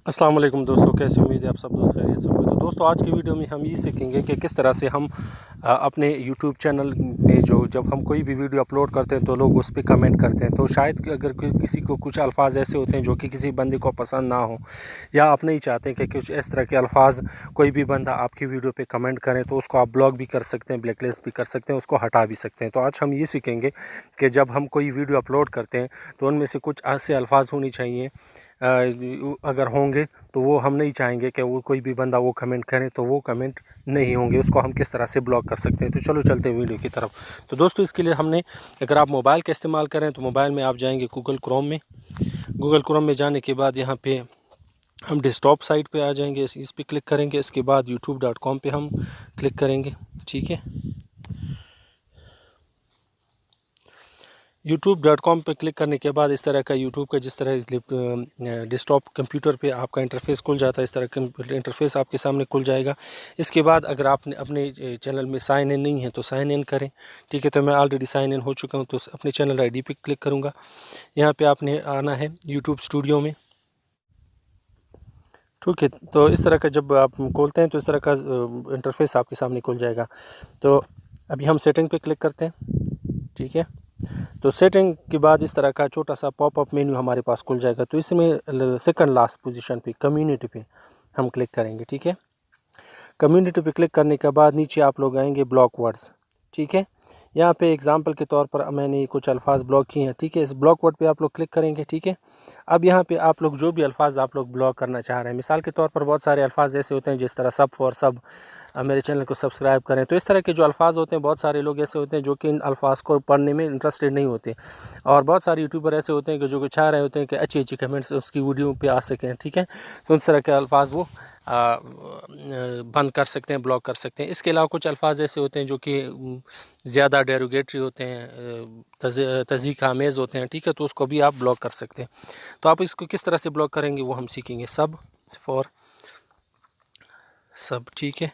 अस्सलाम वालेकुम दोस्तों, कैसे उम्मीद है आप सब दोस्त खैरियत से होंगे। तो दोस्तों आज की वीडियो में हम ये सीखेंगे कि किस तरह से हम अपने यूट्यूब चैनल में जब हम कोई भी वीडियो अपलोड करते हैं तो लोग उस पर कमेंट करते हैं। तो शायद कि अगर किसी को कुछ अल्फाज ऐसे होते हैं जो कि किसी बंदे को पसंद ना हो, या आप नहीं चाहते कि कुछ इस तरह के अल्फाज कोई भी बंदा आपकी वीडियो पर कमेंट करें, तो उसको आप ब्लॉक भी कर सकते हैं, ब्लैकलिस्ट भी कर सकते हैं, उसको हटा भी सकते हैं। तो आज हम ये सीखेंगे कि जब हम कोई वीडियो अपलोड करते हैं तो उनमें से कुछ ऐसे अल्फाज होने चाहिए, अगर होंगे तो वो हम नहीं चाहेंगे कि वो कोई भी बंदा वो कमेंट करे, तो वो कमेंट नहीं होंगे, उसको हम किस तरह से ब्लॉक कर सकते हैं। तो चलो चलते हैं वीडियो की तरफ। तो दोस्तों इसके लिए हमने, अगर आप मोबाइल का इस्तेमाल करें तो मोबाइल में आप जाएंगे गूगल क्रोम में। गूगल क्रोम में जाने के बाद यहाँ पे हम डेस्कटॉप साइट पे आ जाएंगे, इस पर क्लिक करेंगे। इसके बाद youtube.com पे हम क्लिक करेंगे, ठीक है। youtube.com पे क्लिक करने के बाद इस तरह का यूट्यूब का जिस तरह डेस्कटॉप कंप्यूटर पे आपका इंटरफेस खुल जाता है, इस तरह का इंटरफेस आपके सामने खुल जाएगा। इसके बाद अगर आपने अपने चैनल में साइन इन नहीं है तो साइन इन करें, ठीक है। तो मैं ऑलरेडी साइन इन हो चुका हूँ, तो अपने चैनल आईडी पे क्लिक करूँगा। यहाँ पे आपने आना है यूट्यूब स्टूडियो में, ठीक है। तो इस तरह का जब आप खोलते हैं तो इस तरह का इंटरफेस आपके सामने खुल जाएगा। तो अभी हम सेटिंग पे क्लिक करते हैं, ठीक है। तो सेटिंग के बाद इस तरह का छोटा सा पॉपअप मेन्यू हमारे पास खुल जाएगा। तो इसमें सेकंड लास्ट पोजीशन पे कम्युनिटी पे हम क्लिक करेंगे, ठीक है। कम्युनिटी पे क्लिक करने के बाद नीचे आप लोग आएंगे ब्लॉक वर्ड्स, ठीक है। यहाँ पे एग्जांपल के तौर पर मैंने कुछ अल्फाज ब्लॉक किए हैं, ठीक है। इस ब्लॉक वर्ड पे आप लोग क्लिक करेंगे, ठीक है। अब यहाँ पे आप लोग जो भी अल्फाज आप लोग ब्लॉक करना चाह रहे हैं, मिसाल के तौर पर बहुत सारे अल्फाज ऐसे होते हैं जिस तरह सब फॉर सब, मेरे चैनल को सब्सक्राइब करें। तो इस तरह के जो अल्फाज होते हैं, बहुत सारे लोग ऐसे होते हैं जो कि इन अल्फाज को पढ़ने में इंटरेस्टेड नहीं होते, और बहुत सारे यूट्यूबर ऐसे होते हैं कि जो कि चाह रहे होते हैं कि अच्छी अच्छी कमेंट्स उसकी वीडियो पे आ सकें, ठीक है। तो उस तरह के अल्फाज वो बंद कर सकते हैं, ब्लॉक कर सकते हैं। इसके अलावा कुछ अल्फाज ऐसे होते हैं जो कि ज़्यादा डेरोगेटरी होते हैं, तज़ीक़ आमेज़ होते हैं, ठीक है। तो उसको भी आप ब्लॉक कर सकते हैं। तो आप इसको किस तरह से ब्लॉक करेंगे वो हम सीखेंगे। सब फॉर सब, ठीक है।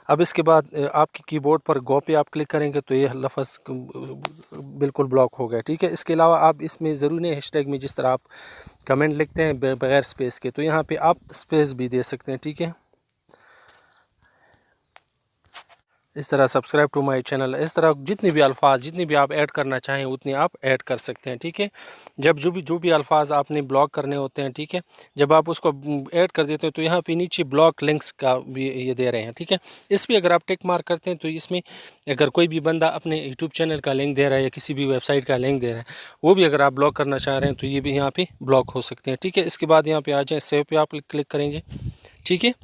अब इसके बाद आपके कीबोर्ड पर गो पे आप क्लिक करेंगे तो ये लफ्ज़ बिल्कुल ब्लॉक हो गया, ठीक है। इसके अलावा आप इसमें ज़रूरी नहीं हैशटैग में जिस तरह आप कमेंट लिखते हैं बगैर स्पेस के, तो यहाँ पे आप स्पेस भी दे सकते हैं, ठीक है। इस तरह सब्सक्राइब टू माय चैनल, इस तरह जितने भी अल्फाज जितने भी आप ऐड करना चाहें उतने आप ऐड कर सकते हैं, ठीक है। जब जो भी अल्फाज आपने ब्लॉक करने होते हैं, ठीक है, जब आप उसको ऐड कर देते हैं तो यहाँ पे नीचे ब्लॉक लिंक्स का भी ये दे रहे हैं, ठीक है। इस पर अगर आप टिक मार्क करते हैं तो इसमें अगर कोई भी बंदा अपने यूट्यूब चैनल का लिंक दे रहा है या किसी भी वेबसाइट का लिंक दे रहा है, वो भी अगर आप ब्लॉक करना चाह रहे हैं तो ये भी यहाँ पर ब्लॉक हो सकते हैं, ठीक है। इसके बाद यहाँ पर आ जाए, सेव पे आप क्लिक करेंगे, ठीक है।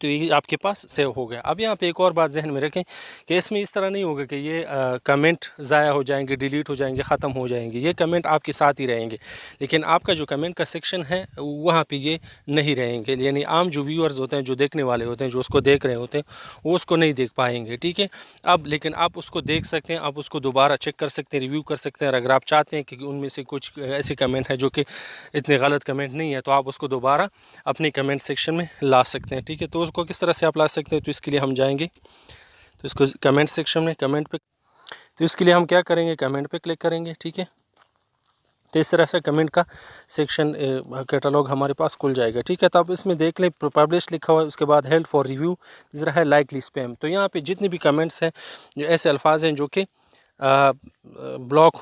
तो ये आपके पास सेव हो गया। अब यहाँ पे एक और बात जहन में रखें कि इसमें इस तरह नहीं होगा कि ये कमेंट ज़ाया हो जाएंगे, डिलीट हो जाएंगे, ख़त्म हो जाएंगे। ये कमेंट आपके साथ ही रहेंगे, लेकिन आपका जो कमेंट का सेक्शन है वहाँ पे ये नहीं रहेंगे। यानी आम जो व्यूअर्स होते हैं, जो देखने वाले होते हैं, जो उसको देख रहे होते हैं, वो उसको नहीं देख पाएंगे, ठीक है। अब लेकिन आप उसको देख सकते हैं, आप उसको दोबारा चेक कर सकते हैं, रिव्यू कर सकते हैं। अगर आप चाहते हैं कि उनमें से कुछ ऐसे कमेंट हैं जो कि इतने गलत कमेंट नहीं है, तो आप उसको दोबारा अपने कमेंट सेक्शन में ला सकते हैं, ठीक है। तो उसको किस तरह से आप ला सकते हैं, तो इसके लिए हम जाएंगे, तो इसको कमेंट सेक्शन में कमेंट पे, तो इसके लिए हम क्या करेंगे, कमेंट पे क्लिक करेंगे, ठीक है। तो इस तरह से कमेंट का सेक्शन कैटलॉग हमारे पास खुल जाएगा, ठीक है। तो आप इसमें देख लें, पब्लिश लिखा हुआ है, उसके बाद हेल्ड फॉर रिव्यू, तीसरा है लाइकली स्पैम। तो यहाँ पे जितने भी कमेंट्स हैं, जो ऐसे अल्फाज हैं जो कि ब्लॉक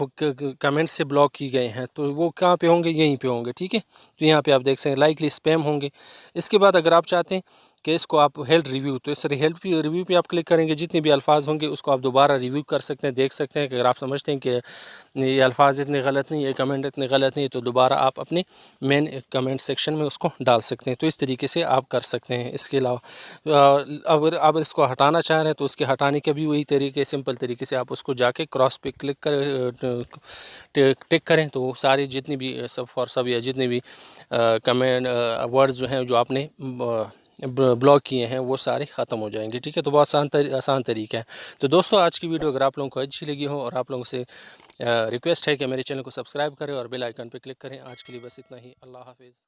कमेंट से ब्लॉक की गए हैं, तो वो कहाँ पे होंगे, यहीं पे होंगे, ठीक है। तो यहाँ पे आप देख सकते हैं लाइकली स्पैम होंगे। इसके बाद अगर आप चाहते हैं कि इसको आप हेल्थ रिव्यू, तो इस तरह हेल्थ रिव्यू पे आप क्लिक करेंगे, जितने भी अल्फाज होंगे उसको आप दोबारा रिव्यू कर सकते हैं, देख सकते हैं कि अगर आप समझते हैं कि ये अल्फाज इतने गलत नहीं, ये कमेंट इतने गलत नहीं, तो दोबारा आप अपने मेन कमेंट सेक्शन में उसको डाल सकते हैं। तो इस तरीके से आप कर सकते हैं। इसके अलावा अब इसको हटाना चाह रहे हैं तो उसके हटाने के भी वही तरीके, सिंपल तरीके से आप उसको जाके क्रॉस पे क्लिक कर टिक करें, तो सारे जितनी भी सब फॉर सब या जितने भी कमेंट वर्ड्स जो हैं जो आपने ब्लॉक किए हैं वो सारे ख़त्म हो जाएंगे, ठीक है। तो बहुत आसान तरीका है। तो दोस्तों आज की वीडियो अगर आप लोगों को अच्छी लगी हो, और आप लोगों से रिक्वेस्ट है कि मेरे चैनल को सब्सक्राइब करें और बेल आइकन पर क्लिक करें। आज के लिए बस इतना ही। अल्लाह हाफिज़।